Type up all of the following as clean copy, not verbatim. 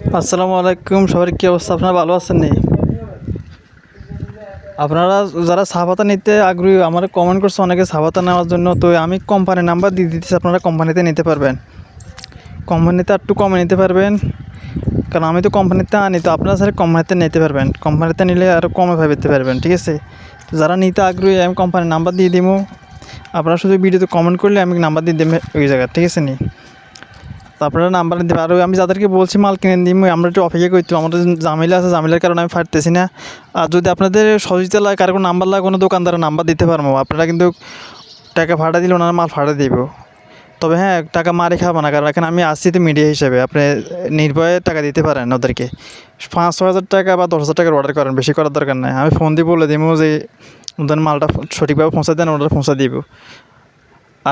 আসসালামু আলাইকুম, সবার কী অবস্থা? আপনারা ভালো আছেন নি? আপনারা যারা চা পাতা নিতে আগ্রহী আমার কমেন্ট করছে অনেকে চা পাতা নেওয়ার জন্য। তো আমি কোম্পানির নাম্বার দিয়ে দিতেছি, আপনারা কোম্পানিতে নিতে পারবেন। কোম্পানিতে একটু কমে নিতে পারবেন, কারণ আমি তো কোম্পানিতে আনি। তো আপনারা স্যার কোম্পানিতে নিতে পারবেন, কোম্পানিতে নিলে আরও কমে পেতে পারবেন, ঠিক আছে? তো যারা নিতে আগ্রহী আমি কোম্পানির নাম্বার দিয়ে দিব, আপনারা শুধু ভিডিওতে কমেন্ট করলে আমি নাম্বার দিয়ে দেবো ওই জায়গায়, ঠিক আছে নি? তো আপনারা নাম্বার দেবেন। আর আমি যাদেরকে বলছি মাল কিনে দিই, আমরা একটু অপেক্ষা করতে, আমাদের ঝামেলা আছে, ঝামেলার কারণে আমি পারতেছি না। আর যদি আপনাদের সহযোগিতা লাগে, কারো কোনো নাম্বার লাগে, কোনো দোকানদারের নাম্বার দিতে পারবো, আপনারা কিন্তু টাকা ভাড়া দিলে ওনারা মাল ভাড়া দিব। তবে হ্যাঁ, টাকা মারি খাবো না, কারণ এখানে আমি আসছি তো মিডিয়া হিসেবে। আপনি নির্ভয়ে টাকা দিতে পারেন ওদেরকে, 5-6 হাজার টাকা বা 10 হাজার টাকার অর্ডার করেন, বেশি করার দরকার নাই। আমি ফোন দিয়ে বলে দিব যে ওদের মালটা সঠিকভাবে পৌঁছা দেন, ওরা পৌঁছা দিব।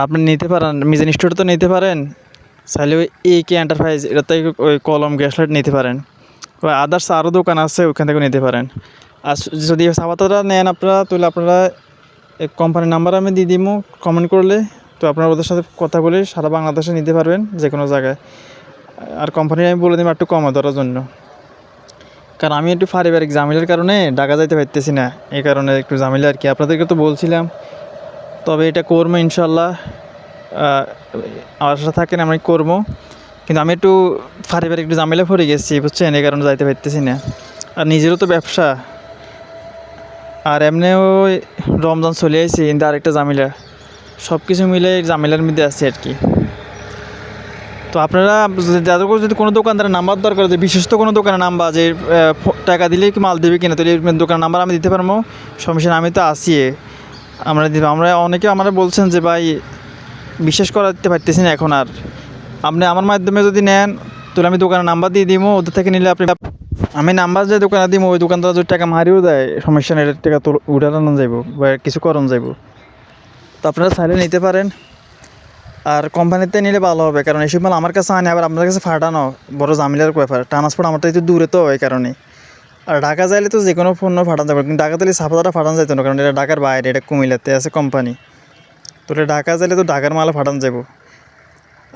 আপনি নিতে পারেন, মিজান স্টোরে তো নিতে পারেন, চাইলে ওই কে এন্টারপ্রাইজ এটাতে ওই কলম গ্যাস লাইট নিতে পারেন। ওই আদার্স আরও দোকান আছে, ওইখান থেকে নিতে পারেন। আর যদি চা পাতাটা নেন আপনারা, তাহলে আপনারা কোম্পানির নাম্বার আমি দিয়ে দিব কমেন্ট করলে। তো আপনারা ওদের সাথে কথা বলে সারা বাংলাদেশে নিতে পারবেন, যে কোনো জায়গায়। আর কোম্পানি আমি বলে দিব একটু কমে ধরার জন্য, কারণ আমি একটু পারিবারিক ঝামেলার কারণে ঢাকা যাইতে পারতেছি না, এই কারণে একটু ঝামেলা আর কি। আপনাদেরকে তো বলছিলাম, তবে এটা করবো ইনশাল্লাহ। আশা থাকেন আমি করবো, কিন্তু আমি একটু পারিবারিক একটু ঝামেলা পড়ে গেছি, বুঝছেন? এই কারণে যাইতে পারতেছি না। আর নিজেরও তো ব্যবসা, আর এমনিও রমজান চলে আসছে, কিন্তু আরেকটা ঝামেলা, সব কিছু মিলে ঝামেলার মধ্যে আছে আর কি। তো আপনারা যাদের যদি কোনো দোকানদারের নাম্বার দরকার, যে বিশেষত কোনো দোকানের নাম্বার, যে টাকা দিলেই কি মাল দেবে কিনা, তাহলে দোকানের নাম্বার আমি দিতে পারবো, সমস্যা আমি তো আসি। আমরা দিব, আমরা অনেকে আমরা বলছেন যে ভাই বিশ্বাস করাতে পারতেছি না এখন। আর আপনি আমার মাধ্যমে যদি নেন, তাহলে আমি দোকানের নাম্বার দিয়ে দিব, ওদের থেকে নিলে আপনি, আমি নাম্বার যে দোকানে দিব, ওই দোকানদার যদি টাকা মারিও দেয় সমস্যা নেই, এটার টাকা তো উঠানো যাইব বা কিছু করণ যাইব। তো আপনারা চাইলে নিতে পারেন। আর কোম্পানিতে নিলে ভালো হবে, কারণ এইসব মাল আমার কাছে আনে, আবার আপনার কাছে ফাটানো বড় ঝামেলার ব্যাপার। ট্রান্সপোর্ট আমারটা একটু দূরে, তো এই কারণে। আর ঢাকা যাইলে তো যে কোনো পণ্য ফাটানো যাবে, কিন্তু ঢাকা দিলে সাপাতাটা ফাটানো যেত না, কারণ এটা ঢাকার বাইরে, এটা কুমিল্লাতে আছে কোম্পানি। তো এটা ঢাকা যাইলে তো ঢাকার মাল ফাটানো যাব।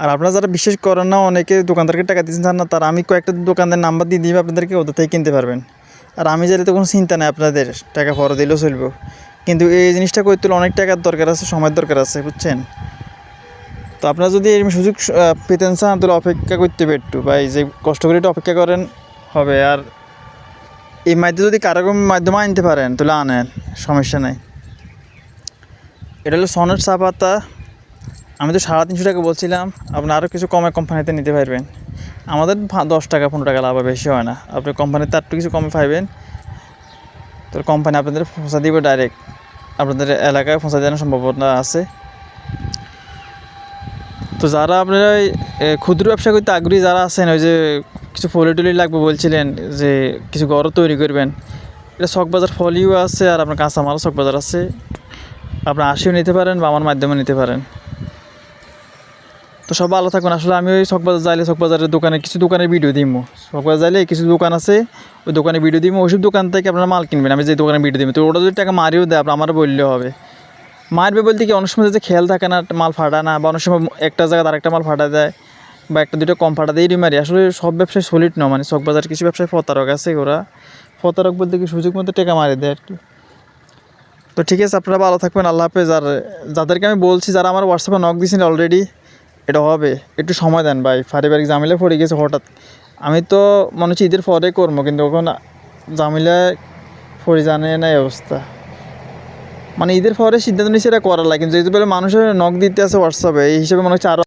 আর আপনারা যারা বিশ্বাস করেন না, অনেকে দোকানদারকে টাকা দিচ্ছেন চান না, তারা আমি কয়েকটা দোকানদার নাম্বার দিয়ে দিই আপনাদেরকে, ওদের থেকে কিনতে পারবেন। আর আমি যাইলে তো কোনো চিন্তা নেই, আপনাদের টাকা পরে দিলেও চলবো। কিন্তু এই জিনিসটা করতে হলে অনেক টাকার দরকার আছে, সময়ের দরকার আছে, বুঝছেন? তো আপনারা যদি এই সুযোগ পেতেন চান, তাহলে অপেক্ষা করতে হবে একটু ভাই, যে কষ্ট করে একটু অপেক্ষা করেন হবে। আর এই মাধ্যমে যদি কারো মাধ্যমে আনতে পারেন, তাহলে আনেন, সমস্যা নাই। এটা হলো সনের চা পাতা। আমি তো 350 টাকা বলছিলাম, আপনি আরও কিছু কমে কোম্পানিতে নিতে পারবেন। আমাদের 10 টাকা 15 টাকা লাভ, বেশি হয় না। আপনি কোম্পানিতে একটু কিছু কমে পাইবেন, তো কোম্পানি আপনাদের পৌঁছা দিবে ডাইরেক্ট, আপনাদের এলাকায় পৌঁছা দেওয়ার সম্ভাবনা আছে। তো যারা আপনারা ক্ষুদ্র ব্যবসা করতে আগ্রহী যারা আছেন, ওই যে কিছু ফলি টলি লাগবে বলছিলেন, যে কিছু ঘরও তৈরি করবেন, এটা চকবাজার ফলিও আছে, আর আপনার কাঁচামালও চকবাজার আছে। আপনার আসিও নিতে পারেন বা আমার মাধ্যমে নিতে পারেন। তো সব ভালো থাকবেন। আসলে আমি ওই চকবাজার যাইলে, চকবাজারের দোকানে কিছু দোকানের ভিডিও দিব, চকবাজার যাইলে কিছু দোকান আছে, ওই দোকানে ভিডিও দিব, ওইসব দোকান থেকে আপনারা মাল কিনবেন। আমি যে দোকানে ভিডিও দিব, তো ওটা যদি টাকা মারিও দেয়, আপনার আমারও বললে হবে। মারবে বলতে কি, অনেক সময় যে খেয়াল থাকে না, মাল ফাটা না, বা অনেক সময় একটা জায়গায় আরেকটা মাল ফাটা দেয়, বা একটা দুটো কম ফাটা দিয়ে মারি। আসলে সব ব্যবসায় সলিড না, মানে চকবাজার কিছু ব্যবসায় প্রতারক আছে, ওরা প্রতারক বলতে কি সুযোগ মতো টাকা মারি দেয় আর কি। তো ঠিক আছে, আপনারা ভালো থাকবেন, আল্লাহ হাফেজ। আর যাদেরকে আমি বলছি, যারা আমার হোয়াটসঅ্যাপে নক দিয়েছেন অলরেডি, এটা হবে, একটু সময় দেন ভাই, পারিবারিক ঝামেলা পড়ে গেছে হঠাৎ। আমি তো মনে হচ্ছে ঈদের পরে করবো, কিন্তু ওখানে ঝামেলায় পড়ে জানে না এই অবস্থা। মানে ঈদের পরে সিদ্ধান্ত নিচ্ছে এটা করার লাগে, কিন্তু যেহেতু বলে মানুষের নক দিতে আছে হোয়াটসঅ্যাপে, এই হিসেবে মনে হচ্ছে আরও